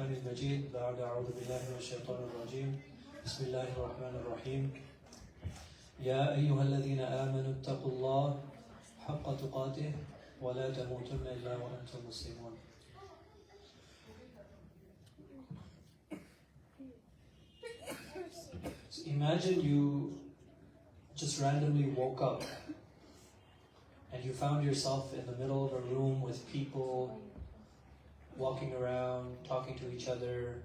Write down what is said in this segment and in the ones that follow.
القرآن المجيد بعد أعوذ بالله من الشيطان الرجيم بسم الله الرحمن الرحيم يا أيها الذين آمنوا اتقوا الله حق تقاته ولا تموتن إلا وأنتم مسلمون. So imagine you just randomly woke up and you found yourself in the middle of a room with people walking around, talking to each other,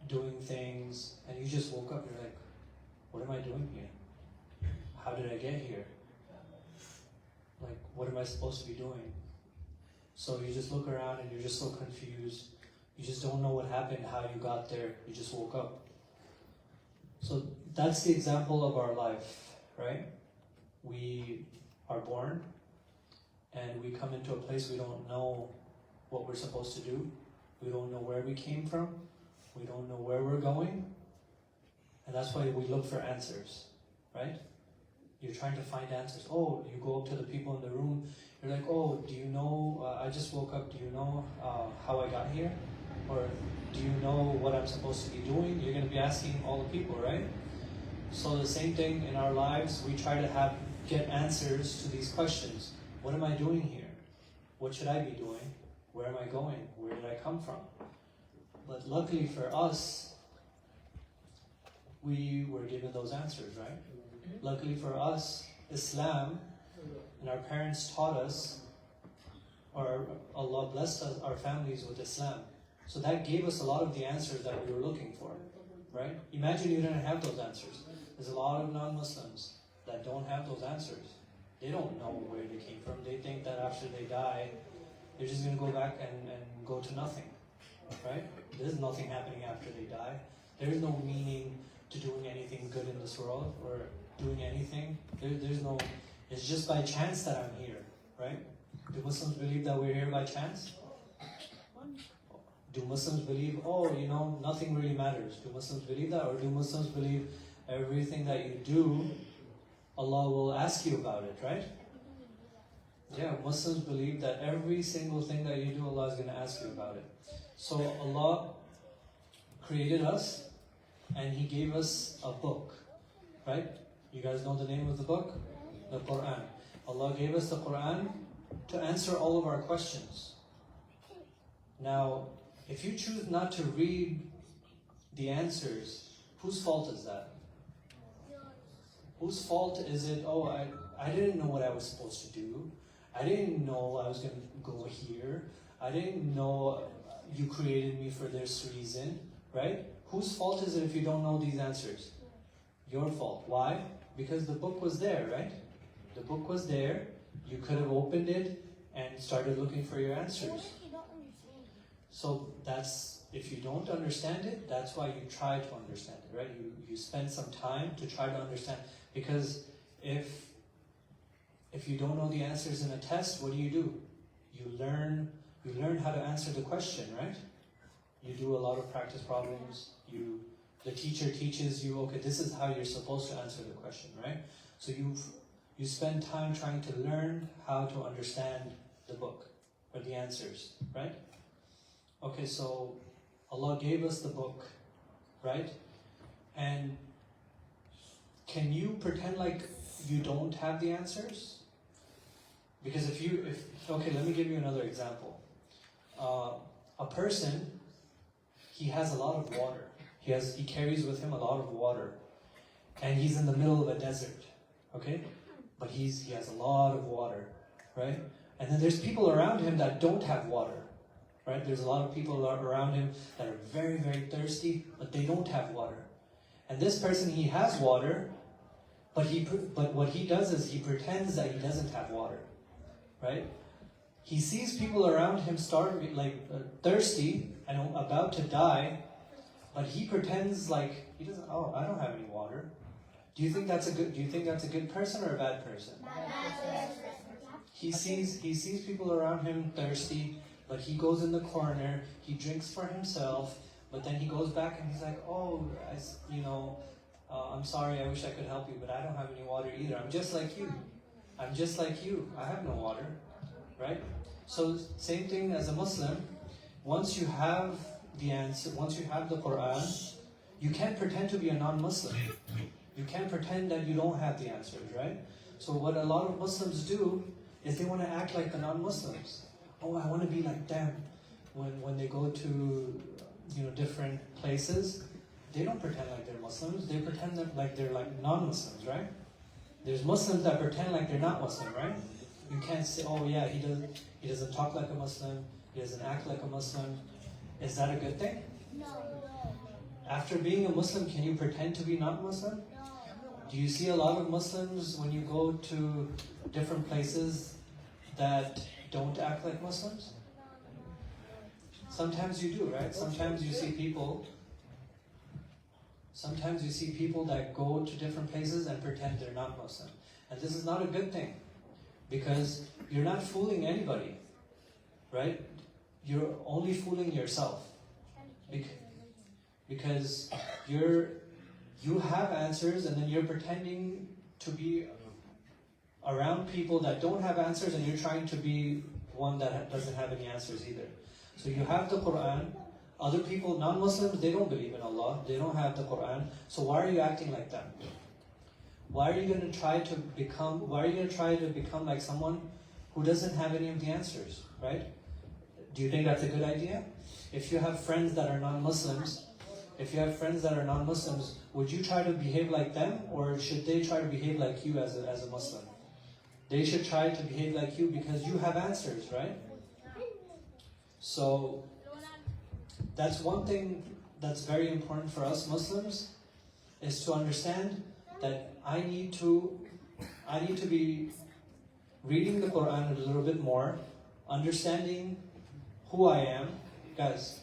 doing things, and you just woke up, you're like, what am I doing here? How did I get here? Like, what am I supposed to be doing? So you just look around and you're just so confused. You just don't know what happened, how you got there. You just woke up. So that's the example of our life, right? We are born and we come into a place we don't know what we're supposed to do. We don't know where we came from. We don't know where we're going. And that's why we look for answers, right? You're trying to find answers. Oh, you go up to the people in the room. You're like, oh, do you know, I just woke up. Do you know how I got here? Or do you know what I'm supposed to be doing? You're going to be asking all the people, right? So the same thing in our lives. We try to get answers to these questions. What am I doing here? What should I be doing? Where am I going? Where did I come from? But luckily for us, we were given those answers, right? Luckily for us, Islam, and our parents taught us, or Allah blessed us, our families with Islam. So that gave us a lot of the answers that we were looking for, right? Imagine you didn't have those answers. There's a lot of non-Muslims that don't have those answers. They don't know where they came from. They think that after they die, they're just going to go back and go to nothing, right? There's nothing happening after they die. There's no meaning to doing anything good in this world or doing anything. There's no, it's just by chance that I'm here, right? Do Muslims believe that we're here by chance? Do Muslims believe, oh, you know, nothing really matters? Do Muslims believe that? Or do Muslims believe everything that you do, Allah will ask you about it, right? Yeah, Muslims believe that every single thing that you do, Allah is going to ask you about it. So Allah created us and He gave us a book, right? You guys know the name of the book? The Quran. Allah gave us the Quran to answer all of our questions. Now, if you choose not to read the answers, whose fault is that? Whose fault is it, oh, I didn't know what I was supposed to do. I didn't know I was going to go here. I didn't know you created me for this reason, right? Whose fault is it if you don't know these answers? Your fault. Why? Because the book was there, right? The book was there. You could have opened it and started looking for your answers. So that's, if you don't understand it, that's why you try to understand it, right? You spend some time to try to understand. Because if you don't know the answers in a test, what do? You learn how to answer the question, right? You do a lot of practice problems. The teacher teaches you, okay, this is how you're supposed to answer the question, right? So you spend time trying to learn how to understand the book or the answers, right? Okay, so Allah gave us the book, right? And can you pretend like you don't have the answers? Because okay, let me give you another example. A person, he has a lot of water. He carries with him a lot of water. And he's in the middle of a desert, okay? But he has a lot of water, right? And then there's people around him that don't have water, right? There's a lot of people around him that are very, very thirsty, but they don't have water. And this person, he has water, but what he does is he pretends that he doesn't have water, right? He sees people around him starving, thirsty and about to die, but he pretends like he doesn't. Oh, I don't have any water. Do you think that's a good person or a bad person? He sees people around him thirsty, but he goes in the corner. He drinks for himself, but then he goes back and he's like, oh, I'm sorry. I wish I could help you, but I don't have any water either. I'm just like you. I have no water, right? So same thing as a Muslim. Once you have the answer, once you have the Quran, you can't pretend to be a non-Muslim. You can't pretend that you don't have the answers, right? So what a lot of Muslims do is they want to act like the non-Muslims. Oh, I want to be like them. When they go to different places, they don't pretend like they're Muslims. They pretend like they're like non-Muslims, right? There's Muslims that pretend like they're not Muslim, right? You can't say, oh yeah, he doesn't talk like a Muslim, he doesn't act like a Muslim. Is that a good thing? No. After being a Muslim, can you pretend to be not Muslim? No. Do you see a lot of Muslims when you go to different places that don't act like Muslims? Sometimes you do, right? Sometimes you see people that go to different places and pretend they're not Muslim. And this is not a good thing, because you're not fooling anybody, right? You're only fooling yourself. Because you have answers, and then you're pretending to be around people that don't have answers, and you're trying to be one that doesn't have any answers either. So you have the Quran. Other people, non-Muslims, they don't believe in Allah. They don't have the Quran. So why are you acting like that? Why are you going to try to become like someone who doesn't have any of the answers, right? Do you think that's a good idea? If you have friends that are non-Muslims, would you try to behave like them, or should they try to behave like you as a Muslim? They should try to behave like you because you have answers, right? So that's one thing that's very important for us Muslims, is to understand that I need to be reading the Quran a little bit more, understanding who I am, guys,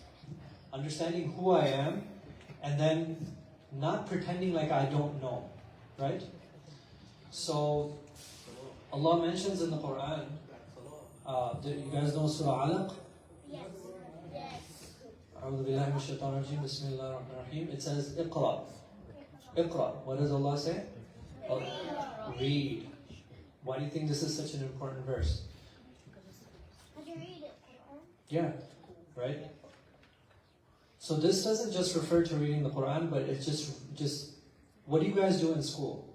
understanding who I am, and then not pretending like I don't know, right? So Allah mentions in the Quran, you guys know Surah Alaq? Yes. Yes. أعوذ بالله من الشيطان الرجيم بسم الله الرحمن الرحيم. It says اقرأ. اقرأ. What does Allah say? Read. Why do you think this is such an important verse? Did you read it? Yeah, right? So this doesn't just refer to reading the Quran, but it's just what do you guys do in school?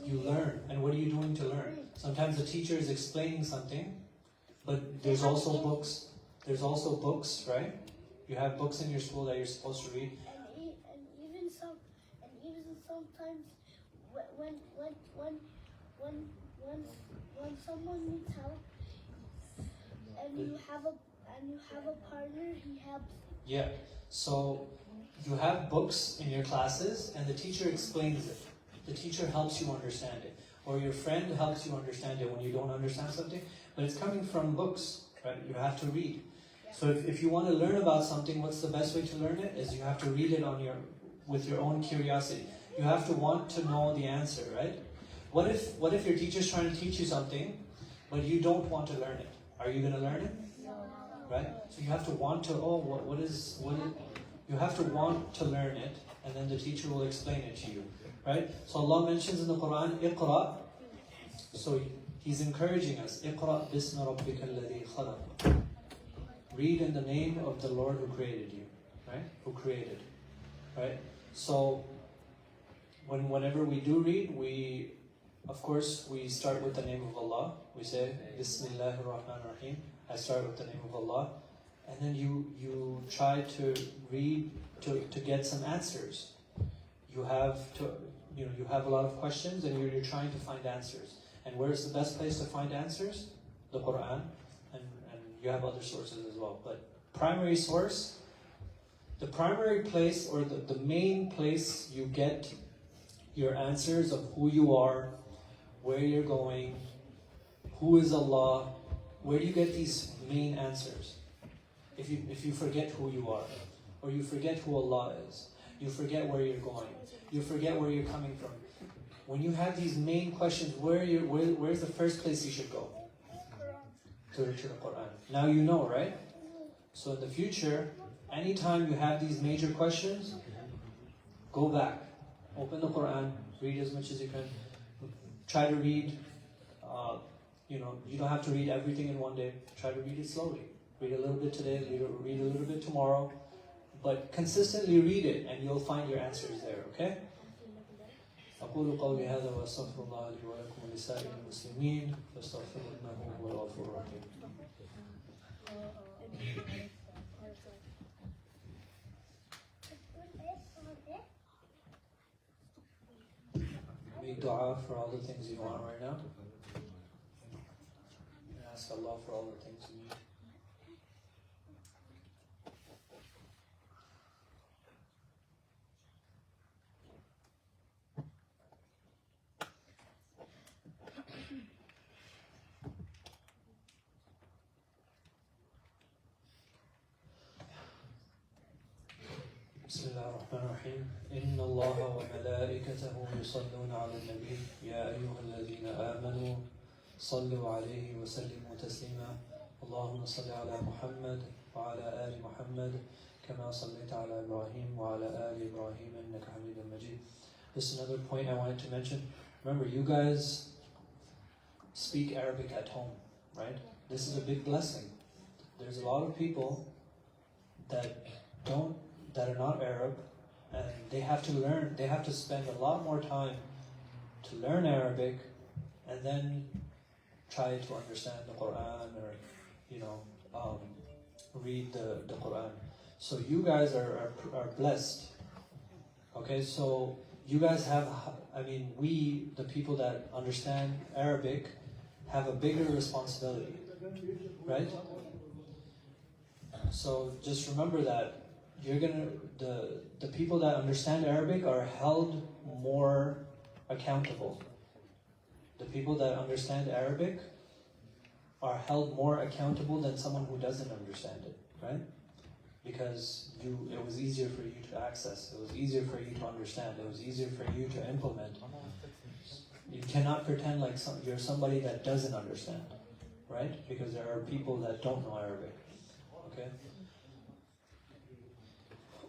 You learn. And what are you doing to learn? Sometimes the teacher is explaining something, but there's also books. There's also books, right? You have books in your school that you're supposed to read. And even sometimes when someone needs help and you have a partner, he helps. Yeah. So you have books in your classes, and the teacher explains it. The teacher helps you understand it, or your friend helps you understand it when you don't understand something. But it's coming from books, right? You have to read. So if you want to learn about something, what's the best way to learn it? Is you have to read it with your own curiosity. You have to want to know the answer, right? What if your teacher's trying to teach you something, but you don't want to learn it? Are you going to learn it? No. Right? So you have to want to, you have to want to learn it, and then the teacher will explain it to you, right? So Allah mentions in the Quran, Iqra. So He's encouraging us, Iqra bismi rabbika alladhi khalaq. Read in the name of the Lord who created you, right? Who created, right? So whenever we do read, we start with the name of Allah. We say Bismillahir Rahmanir Rahim. I start with the name of Allah, and then you try to read to get some answers. You have a lot of questions, and you're trying to find answers. And where's the best place to find answers? The Quran, and you have other sources as well. But primary source, the primary place, or the main place you get your answers of who you are, where you're going, who is Allah, where do you get these main answers? If you forget who you are, or you forget who Allah is, you forget where you're going, you forget where you're coming from. When you have these main questions, where's the first place you should go? To the Quran. Now you know, right? So in the future, anytime you have these major questions, go back, open the Quran, read as much as you can. Try to read, you don't have to read everything in one day. Try to read it slowly. Read a little bit today, read a little bit tomorrow, but consistently read it and you'll find your answers there, okay? أقول قولي هذا وأستغفر الله لي ولكم ولسائر المسلمين فاستغفروه إنه هو الغفور الرحيم. Make dua for all the things you want right now. And ask Allah for all the things you need. بسم الله الرحمن الرحيم إن الله وملائكته يصلون على النبي يا أيها الذين آمنوا صلوا عليه وسلموا تسليما اللهم صل على محمد وعلى آل محمد كما صليت على إبراهيم وعلى آل إبراهيم إنك حميد مجيد. This is another point I wanted to mention. Remember, you guys speak Arabic at home, right? This is a big blessing. There's a lot of people that are not Arab, and they have to learn, they have to spend a lot more time to learn Arabic and then try to understand the Quran or, read the Quran. So you guys are blessed. Okay, so you guys have, we, the people that understand Arabic, have a bigger responsibility, right? So just remember that the people that understand Arabic are held more accountable. The people that understand Arabic are held more accountable than someone who doesn't understand it, right? Because it was easier for you to access, it was easier for you to understand, it was easier for you to implement. You cannot pretend like you're somebody that doesn't understand, right? Because there are people that don't know Arabic, okay?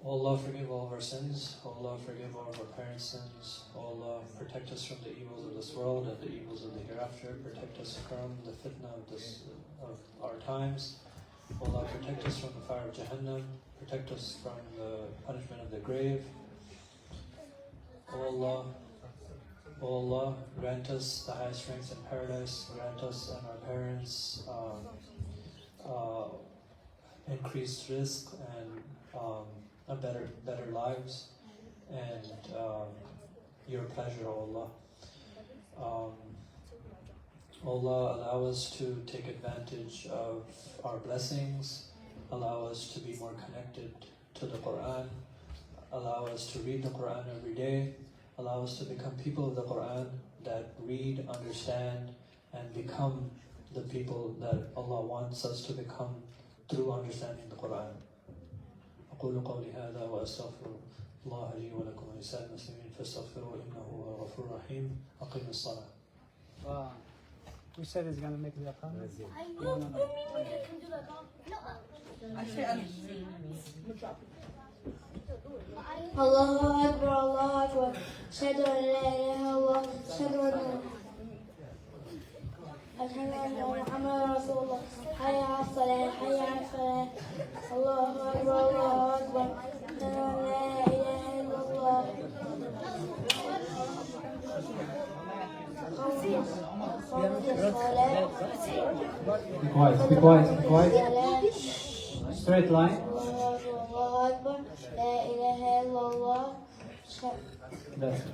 Oh Allah, forgive all of our sins. Oh Allah, forgive all of our parents' sins. Oh Allah, protect us from the evils of this world and the evils of the hereafter. Protect us from the fitna of our times. Oh Allah, protect us from the fire of Jahannam. Protect us from the punishment of the grave. Oh Allah, grant us the highest ranks in paradise. Grant us and our parents increased rizq and better lives, and your pleasure, O Allah. O Allah, allow us to take advantage of our blessings, allow us to be more connected to the Quran, allow us to read the Quran every day, allow us to become people of the Quran that read, understand, and become the people that Allah wants us to become through understanding the Quran. أقول قولي هذا وأستغفر الله لي ولكم ولسائر المسلمين فاستغفروه إنه هو الغفور الرحيم. أقم الصلاة. Wow. Who said he's gonna make the account? I know. No. I can do the account. الله أكبر الله أكبر أشهد أن لا إله إلا الله أشهد أن محمدا رسول الله حي على الصلاة حي على الفلاح الله أكبر الله أكبر أشهد أن لا إله إلا الله Be quiet. Straight line. الله أكبر لا إله إلا الله That's it.